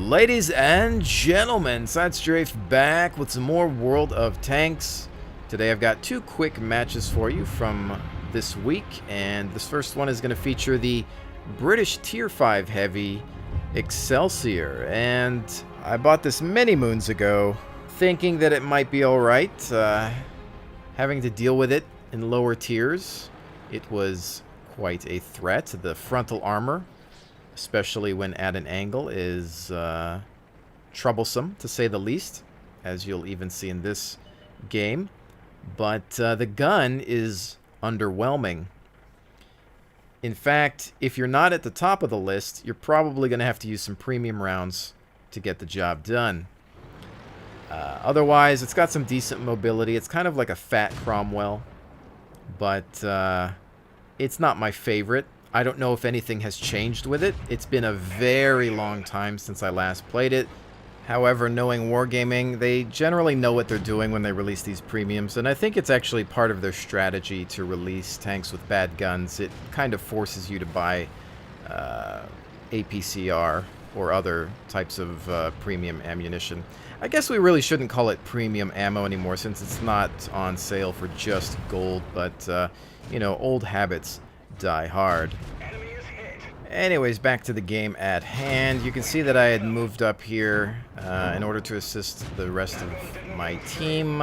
Ladies and gentlemen, Sidestrafe back with some more World of Tanks. Today I've got two quick matches for you from this week, and this first one is going to feature the British Tier 5 Heavy Excelsior. And I bought this many moons ago, thinking that it might be alright, having to deal with it in lower tiers. It was quite a threat. The frontal armor, especially when at an angle, is troublesome, to say the least, as you'll even see in this game. But the gun is underwhelming. In fact, if you're not at the top of the list, you're probably going to have to use some premium rounds to get the job done. Otherwise, it's got some decent mobility. It's kind of like a fat Cromwell, but it's not my favorite. I don't know if anything has changed with it. It's been a very long time since I last played it. However, knowing Wargaming, they generally know what they're doing when they release these premiums, and I think it's actually part of their strategy to release tanks with bad guns. It kind of forces you to buy APCR or other types of premium ammunition. I guess we really shouldn't call it premium ammo anymore, since it's not on sale for just gold, but, you know, old habits die hard. Anyways, back to the game at hand. You can see that I had moved up here in order to assist the rest of my team.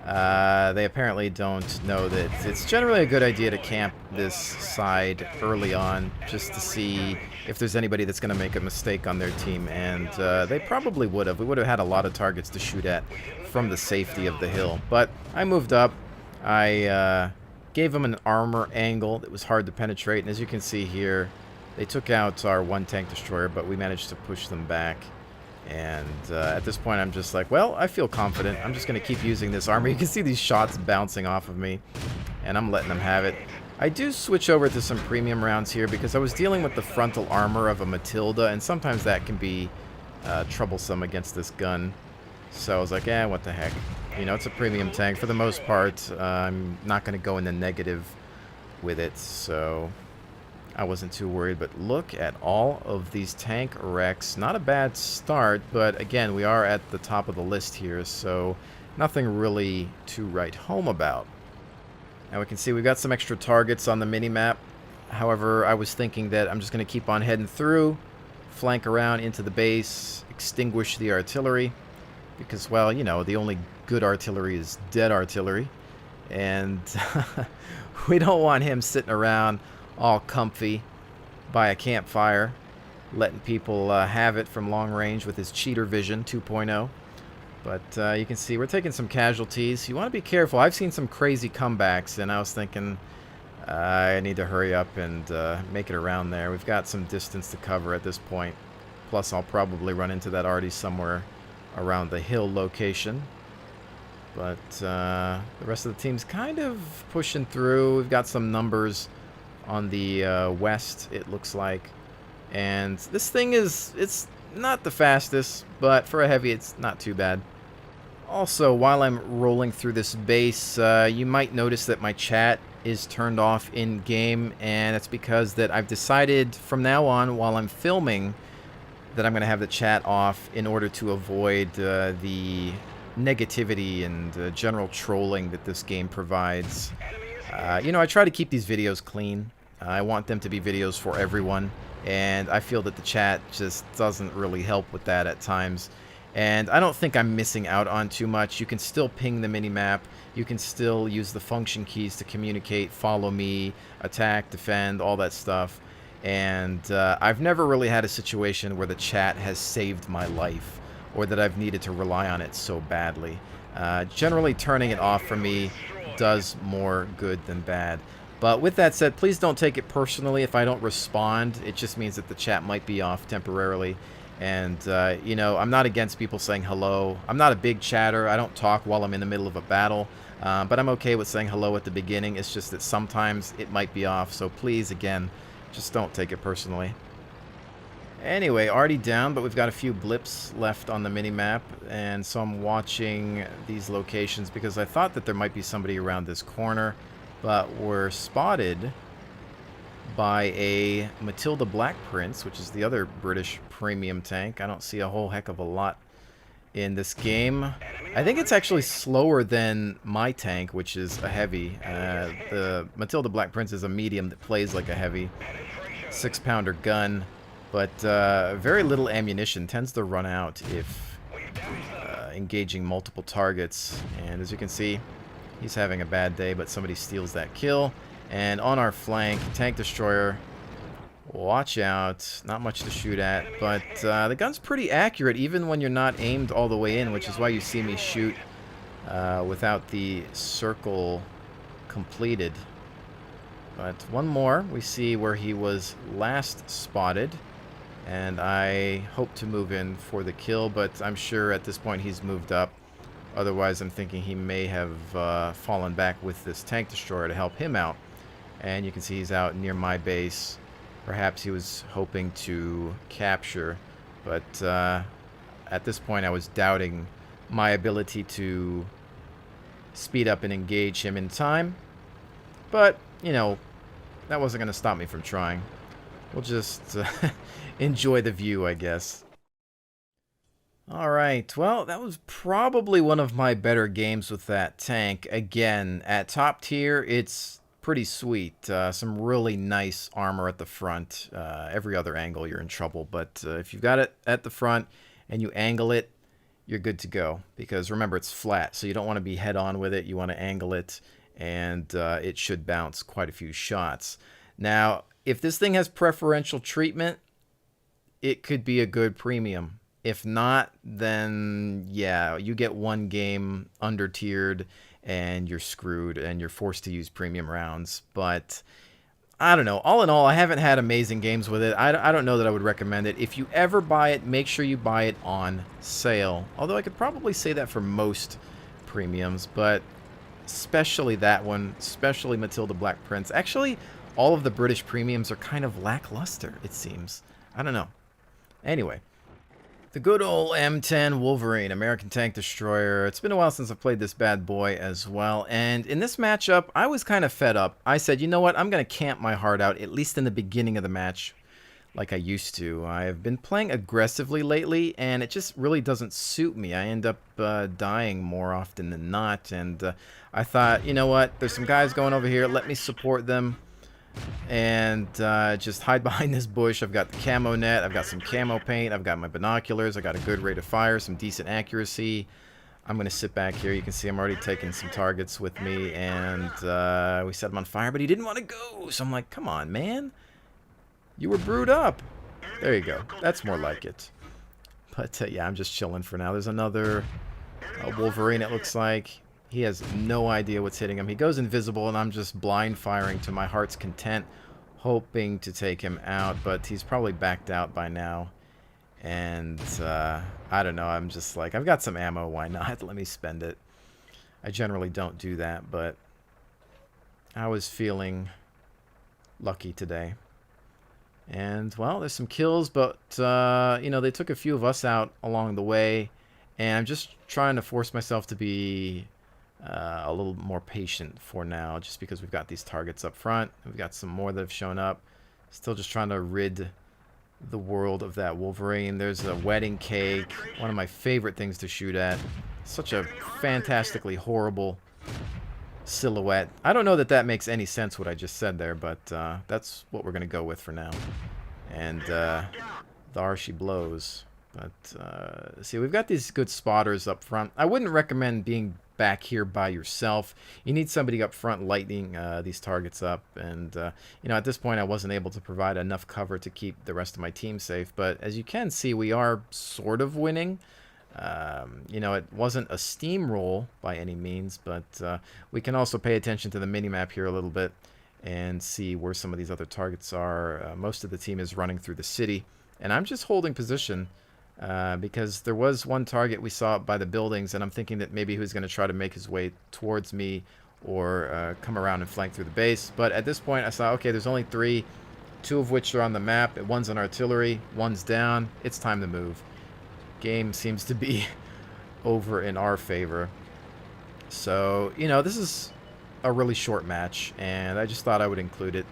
They apparently don't know that it's generally a good idea to camp this side early on, just to see if there's anybody that's going to make a mistake on their team, and they probably would have. We would have had a lot of targets to shoot at from the safety of the hill. But I moved up. I gave them an armor angle that was hard to penetrate, and as you can see here, they took out our one tank destroyer, but we managed to push them back. And at this point, I'm just like, well, I feel confident. I'm just going to keep using this armor. You can see these shots bouncing off of me, and I'm letting them have it. I do switch over to some premium rounds here because I was dealing with the frontal armor of a Matilda, and sometimes that can be troublesome against this gun. So I was like, what the heck. You know, it's a premium tank. For the most part, I'm not going to go in the negative with it, so I wasn't too worried. But look at all of these tank wrecks. Not a bad start, but again, we are at the top of the list here, so nothing really to write home about. Now we can see we've got some extra targets on the mini-map. However, I was thinking that I'm just going to keep on heading through, flank around into the base, extinguish the artillery, because, well, you know, the only good artillery is dead artillery, and we don't want him sitting around all comfy by a campfire, letting people have it from long range with his cheater vision 2.0. But you can see we're taking some casualties. You want to be careful. I've seen some crazy comebacks, and I was thinking I need to hurry up and make it around there. We've got some distance to cover at this point. Plus, I'll probably run into that arty somewhere around the hill location. But the rest of the team's kind of pushing through. We've got some numbers on the west, it looks like. And this thing it's not the fastest, but for a heavy, it's not too bad. Also, while I'm rolling through this base, you might notice that my chat is turned off in-game, and that's because that I've decided from now on, while I'm filming, that I'm going to have the chat off in order to avoid the negativity and general trolling that this game provides. You know, I try to keep these videos clean. I want them to be videos for everyone, and I feel that the chat just doesn't really help with that at times. And I don't think I'm missing out on too much. You can still ping the minimap. You can still use the function keys to communicate, follow me, attack, defend, all that stuff. And I've never really had a situation where the chat has saved my life, or that I've needed to rely on it so badly. Generally, turning it off for me does more good than bad. But with that said, please don't take it personally if I don't respond. It just means that the chat might be off temporarily. And, you know, I'm not against people saying hello. I'm not a big chatter. I don't talk while I'm in the middle of a battle. But I'm okay with saying hello at the beginning. It's just that sometimes it might be off. So please, again, just don't take it personally. Anyway, already down, but we've got a few blips left on the mini-map, and so I'm watching these locations because I thought that there might be somebody around this corner, but we're spotted by a Matilda Black Prince, which is the other British premium tank. I don't see a whole heck of a lot in this game. I think it's actually slower than my tank, which is a heavy. The Matilda Black Prince is a medium that plays like a heavy 6-pounder gun, but very little ammunition, tends to run out if engaging multiple targets. And as you can see, he's having a bad day, but somebody steals that kill. And on our flank, tank destroyer. Watch out. Not much to shoot at, but the gun's pretty accurate even when you're not aimed all the way in, which is why you see me shoot without the circle completed. But one more. We see where he was last spotted, and I hope to move in for the kill, but I'm sure at this point he's moved up. Otherwise, I'm thinking he may have fallen back with this tank destroyer to help him out. And you can see he's out near my base. Perhaps he was hoping to capture, but at this point I was doubting my ability to speed up and engage him in time. But, you know, that wasn't going to stop me from trying. We'll just enjoy the view, I guess. Alright, well, that was probably one of my better games with that tank. Again, at top tier, it's pretty sweet. Some really nice armor at the front. Every other angle, you're in trouble. But if you've got it at the front and you angle it, you're good to go. Because remember, it's flat, so you don't want to be head-on with it. You want to angle it, and it should bounce quite a few shots. Now, if this thing has preferential treatment, it could be a good premium. If not, then yeah, you get one game under-tiered, and you're screwed, and you're forced to use premium rounds. But I don't know. All in all, I haven't had amazing games with it. I don't know that I would recommend it. If you ever buy it, make sure you buy it on sale. Although I could probably say that for most premiums, but especially that one, especially Matilda Black Prince. Actually, all of the British premiums are kind of lackluster, it seems. I don't know. Anyway. The good old M10 Wolverine, American Tank Destroyer. It's been a while since I've played this bad boy as well. And in this matchup, I was kind of fed up. I said, you know what? I'm going to camp my heart out, at least in the beginning of the match, like I used to. I have been playing aggressively lately, and it just really doesn't suit me. I end up dying more often than not. And I thought, you know what? There's some guys going over here. Let me support them. And just hide behind this bush. I've got the camo net, I've got some camo paint, I've got my binoculars, I got a good rate of fire, some decent accuracy. I'm going to sit back here. You can see I'm already taking some targets with me, and we set him on fire, but he didn't want to go. So I'm like, come on, man. You were brewed up. There you go. That's more like it. But yeah, I'm just chilling for now. There's another Wolverine, it looks like. He has no idea what's hitting him. He goes invisible, and I'm just blind firing to my heart's content, hoping to take him out, but he's probably backed out by now. And I don't know. I'm just like, I've got some ammo. Why not? Let me spend it. I generally don't do that, but I was feeling lucky today. And, well, there's some kills, but, you know, they took a few of us out along the way, and I'm just trying to force myself to be a little more patient for now, just because we've got these targets up front. We've got some more that have shown up. Still just trying to rid the world of that Wolverine. There's a wedding cake, one of my favorite things to shoot at. Such a fantastically horrible silhouette. I don't know that that makes any sense what I just said there, but that's what we're going to go with for now. And there she blows. But see, we've got these good spotters up front. I wouldn't recommend being back here by yourself. You need somebody up front lighting these targets up, and you know, at this point I wasn't able to provide enough cover to keep the rest of my team safe, but as you can see, we are sort of winning. You know, it wasn't a steamroll by any means, but we can also pay attention to the minimap here a little bit and see where some of these other targets are. Most of the team is running through the city, and I'm just holding position because there was one target we saw by the buildings, and I'm thinking that maybe he was going to try to make his way towards me or come around and flank through the base. But at this point, I saw, okay, there's only 3, 2 of which are on the map. One's on artillery, one's down. It's time to move. Game seems to be over in our favor. So, you know, this is a really short match, and I just thought I would include it.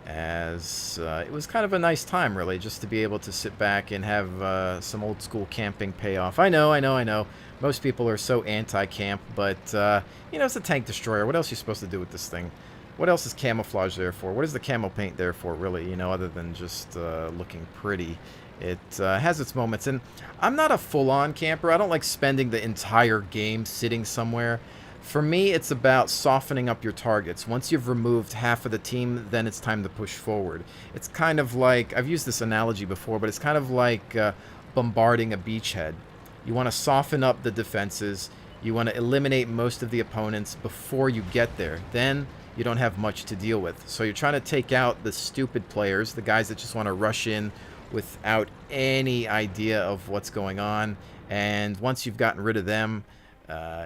as it was kind of a nice time, really, just to be able to sit back and have some old school camping pay off. I know. Most people are so anti-camp, but, you know, it's a tank destroyer. What else are you supposed to do with this thing? What else is camouflage there for? What is the camo paint there for, really, you know, other than just looking pretty? It has its moments, and I'm not a full-on camper. I don't like spending the entire game sitting somewhere. For me, it's about softening up your targets. Once you've removed half of the team, then it's time to push forward. It's kind of like, I've used this analogy before, but it's kind of like bombarding a beachhead. You want to soften up the defenses. You want to eliminate most of the opponents before you get there. Then you don't have much to deal with. So you're trying to take out the stupid players, the guys that just want to rush in without any idea of what's going on. And once you've gotten rid of them,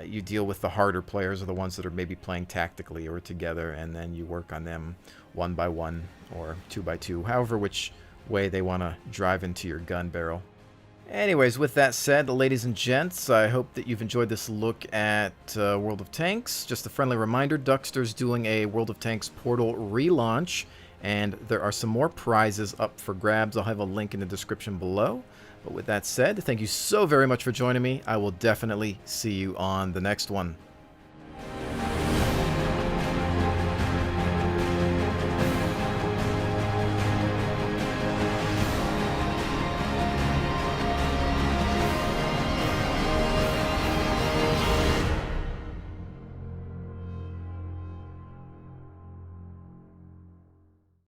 you deal with the harder players, or the ones that are maybe playing tactically or together, and then you work on them one by one or two by two, however which way they want to drive into your gun barrel. Anyways, with that said, ladies and gents, I hope that you've enjoyed this look at World of Tanks. Just a friendly reminder, Duckster's doing a World of Tanks Portal relaunch, and there are some more prizes up for grabs. I'll have a link in the description below. But with that said, thank you so very much for joining me. I will definitely see you on the next one.